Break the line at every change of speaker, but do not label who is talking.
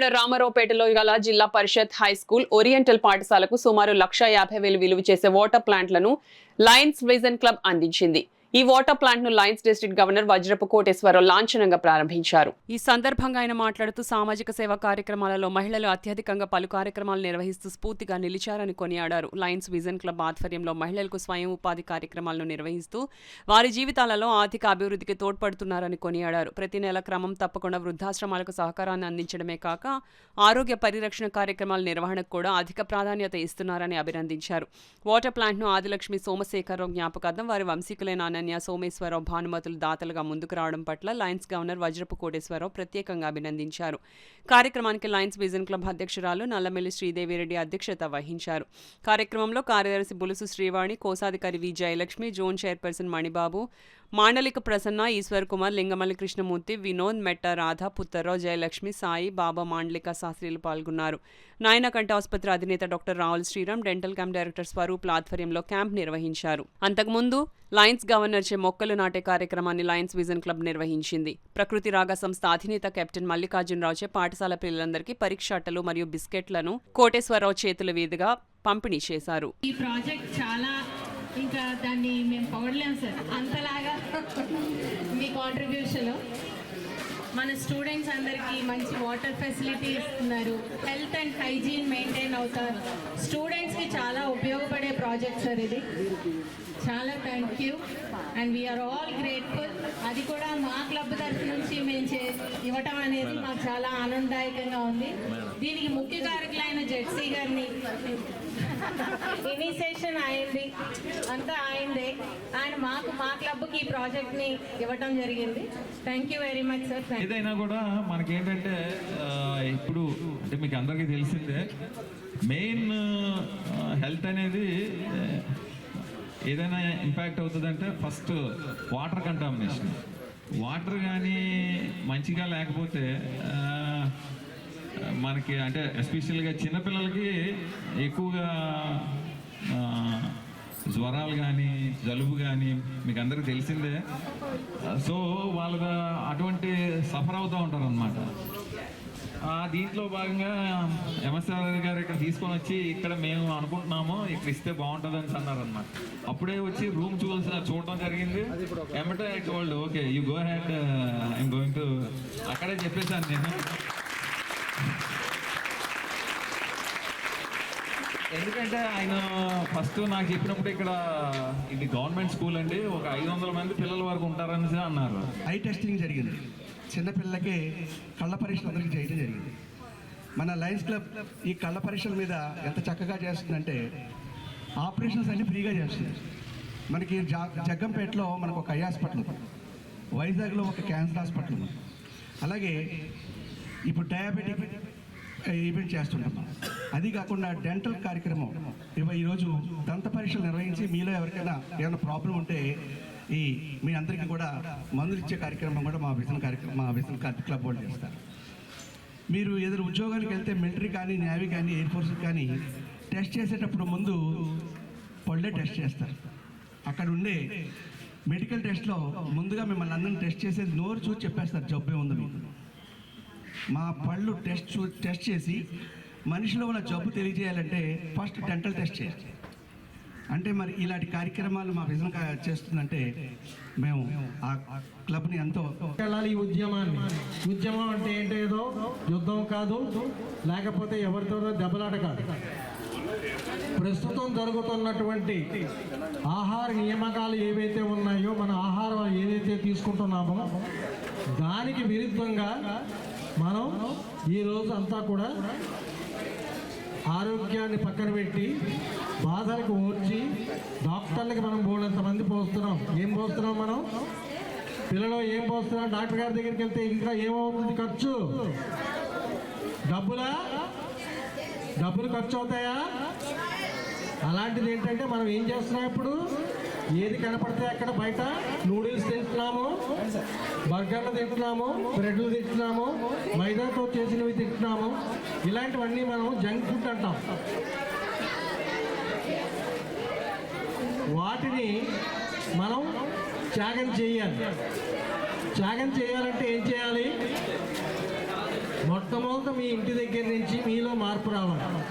నాయుడు రామారావుపేటలో గల జిల్లా పరిషత్ high school oriental పాఠశాలకు సుమారు 1,50,000 విలువ చేసే వాటర్ ప్లాంట్లను లయన్స్ విజన్ క్లబ్ అందించింది. ఈ వాటర్ ప్లాంట్ ను లయన్స్ డిస్ట్రిక్ట్ గవర్నర్ వజ్రపు కోటేశ్వరరావు లాంఛనంగా ప్రారంభించారు. ఈ సందర్భంగా ఆయన మాట్లాడుతూ సామాజిక సేవా కార్యక్రమాలలో మహిళలు అత్యధికంగా పలు కార్యక్రమాలు నిర్వహిస్తూ స్ఫూర్తిగా నిలిచారని కొనియాడారు. లయన్స్ విజన్ క్లబ్ ఆధ్వర్యంలో మహిళలకు స్వయం ఉపాధి కార్యక్రమాలను నిర్వహిస్తూ వారి జీవితాలలో ఆర్థిక అభివృద్ధికి తోడ్పడుతున్నారని కొనియాడారు. ప్రతి నెల క్రమం తప్పకుండా వృద్ధాశ్రమాలకు సహకారాన్ని అందించడమే కాక ఆరోగ్య పరిరక్షణ కార్యక్రమాల నిర్వహణకు కూడా అధిక ప్రాధాన్యత ఇస్తున్నారని అభినందించారు. వాటర్ ప్లాంట్ ను ఆదిలక్ష్మి సోమశేఖరరావు జ్ఞాపకార్థం వారి వంశీకులైన సోమేశ్వరరావు భానుమతులు దాతలుగా ముందుకు రావడం పట్ల లయన్స్ గవర్నర్ వజ్రపు కోటేశ్వరరావు ప్రత్యేకంగా అభినందించారు. కార్యక్రమానికి లయన్స్ విజన్ క్లబ్ అధ్యక్షురాలు నల్లమెల్లి శ్రీదేవిరెడ్డి అధ్యక్షత వహించారు. కార్యక్రమంలో కార్యదర్శి బులుసు శ్రీవాణి, కోశాధికారి వి జయలక్ష్మి, జోన్ చైర్పర్సన్ మణిబాబు, మాండలిక ప్రసన్న, ఈశ్వర్ కుమార్, లింగమల్లి కృష్ణమూర్తి, వినోద్, మెట్ట రాధ, పుత్తర్రావు, జయలక్ష్మి, సాయి, బాబా, మాండలిక శాస్త్రీలు పాల్గొన్నారు. నాయన కంటి ఆసుపత్రి అధినేత doctor రావుల్ Sriram, dental camp director స్వరూప్ల ఆధ్వర్యంలో క్యాంప్ నిర్వహించారు. అంతకుముందు లయన్స్ గవర్నర్ చే మొక్కలు నాటే కార్యక్రమాన్ని లయన్స్ విజన్ క్లబ్ నిర్వహించింది. ప్రకృతి రాగ సంస్థ అధినేత కెప్టెన్ మల్లికార్జునరావుచే పాఠశాల పిల్లలందరికీ పరీక్ష అట్టలు మరియు బిస్కెట్లను కోటేశ్వరరావు చేతుల మీదుగా పంపిణీ చేశారు.
ఈ ప్రాజెక్ట్ చాలా ఇంకా దాన్ని మేము పొగడలేము సార్, అంతలాగా మీ కాంట్రిబ్యూషన్. మన స్టూడెంట్స్ అందరికీ మంచి వాటర్ ఫెసిలిటీ ఇస్తున్నారు, హెల్త్ అండ్ హైజీన్ మెయింటైన్ అవుతారు. స్టూడెంట్స్కి చాలా ఉపయోగపడే ప్రాజెక్ట్ సార్ ఇది. చాలా thank you and we are all grateful. అది కూడా మా క్లబ్ తరఫు నుంచి మేము ఇవ్వటం అనేది మాకు చాలా ఆనందదాయకంగా ఉంది. దీనికి ముఖ్య కారకులైన జెడ్సీ గారిని ఇనిషియేషన్ అయింది, అంతా అయిందే. ఆయన మా క్లబ్కి ఈ ప్రాజెక్ట్ని ఇవ్వటం జరిగింది. Thank you very much sir.
ఏదైనా కూడా మనకేంటంటే ఇప్పుడు అంటే మీకు అందరికీ తెలిసిందే, మెయిన్ హెల్త్ అనేది ఏదైనా ఇంపాక్ట్ అవుతుందంటే ఫస్ట్ వాటర్ కంటామినేషన్. వాటర్ కానీ మంచిగా లేకపోతే మనకి అంటే ఎస్పెషల్గా చిన్నపిల్లలకి ఎక్కువగా జ్వరాలు కానీ జలుబు కానీ మీకు అందరికీ తెలిసిందే. సో వాళ్ళు అటువంటి సఫర్ అవుతూ ఉంటారు అన్నమాట. దీంట్లో భాగంగా ఎంఎస్ఆర్ గారు ఇక్కడ తీసుకొని వచ్చి ఇక్కడ మేము అనుకుంటున్నాము ఇక్కడ ఇస్తే బాగుంటుంది అని అన్నారనమాట. అప్పుడే వచ్చి రూమ్ చూడటం జరిగింది. ఏమంటే వాళ్ళు okay you go had I'm going to అక్కడే చెప్పేశాను నేను. ఎందుకంటే ఆయన ఫస్ట్ నాకు చెప్పినప్పుడు ఇక్కడ ఇది గవర్నమెంట్ స్కూల్ అండి, ఒక 500 మంది పిల్లల వరకు ఉంటారని అన్నారు.
ఐ టెస్టింగ్ జరిగింది, చిన్నపిల్లలకి కళ్ళ పరీక్షలు అందరికీ చేయడం జరిగింది. మన లయన్స్ క్లబ్ ఈ కళ్ళ పరీక్షల మీద ఎంత చక్కగా చేస్తుందంటే ఆపరేషన్స్ అన్ని ఫ్రీగా చేస్తుంది. మనకి జగ్గంపేటలో మనకు ఒక ఐ హాస్పిటల్ ఉంది, వైజాగ్లో ఒక క్యాన్సర్ హాస్పిటల్ ఉంది, అలాగే ఇప్పుడు డయాబెటిక్ ఈవెంట్ చేస్తుంటాం. అది కాకుండా డెంటల్ కార్యక్రమం ఈరోజు దంత పరీక్షలు నిర్వహించి మీలో ఎవరికైనా ఏమైనా ప్రాబ్లం ఉంటే మీ అందరికీ కూడా మందులు ఇచ్చే కార్యక్రమం కూడా మా విజన్ క్లబ్ వాళ్ళు చేస్తారు. మీరు ఏదైనా ఉద్యోగానికి వెళ్తే మిలిటరీ కానీ నేవీ కానీ ఎయిర్ ఫోర్స్ కానీ టెస్ట్ చేసేటప్పుడు ముందు పళ్ళే టెస్ట్ చేస్తారు. అక్కడ ఉండే మెడికల్ టెస్ట్లో ముందుగా మిమ్మల్ని అందరిని టెస్ట్ చేసేది నోరు చూసి చెప్పేస్తారు జబ్బే ఉంది మీకు. మా పళ్ళు టెస్ట్ చేసి మనిషిలో ఉన్న జబ్బు తెలియజేయాలంటే ఫస్ట్ డెంటల్ టెస్ట్ చేయాలి. అంటే మరి ఇలాంటి కార్యక్రమాలు మా విజన్ చేస్తుందంటే మేము ఆ క్లబ్ని ఎంతో
వెళ్ళాలి. ఈ ఉద్యమం అంటే ఏంటేదో యుద్ధం కాదు, లేకపోతే ఎవరితో దెబ్బలాట కాదు. ప్రస్తుతం జరుగుతున్నటువంటి ఆహార నియామకాలు ఏవైతే ఉన్నాయో, మన ఆహారం ఏదైతే తీసుకుంటున్నామో దానికి విరుద్ధంగా మనం ఈరోజు అంతా కూడా ఆరోగ్యాన్ని పక్కన పెట్టి బాధలకు ఓర్చి డాక్టర్లకి మనం బోలంతమంది పోస్తున్నాం. ఏం పోస్తున్నాం మనం? పిల్లలు ఏం పోస్తున్నాం? డాక్టర్ గారి దగ్గరికి వెళ్తే ఇంకా ఏమవుతుంది ఖర్చు? డబ్బులు ఖర్చు అవుతాయా? అలాంటిది ఏంటంటే మనం ఏం చేస్తున్నాం ఇప్పుడు? ఏది కనపడితే అక్కడ బయట నూడిల్స్ తింటున్నాము, బర్గర్లు తింటున్నాము, బ్రెడ్లు తింటున్నాము, మైదాతో చేసినవి తింటున్నాము. ఇలాంటివన్నీ మనం జంక్ ఫుడ్ అంటాం. వాటిని మనం త్యాగం చేయాలి. త్యాగం చేయాలంటే ఏం చేయాలి? మొట్టమొదట మీ ఇంటి దగ్గర నుంచి మీలో మార్పు రావాలి.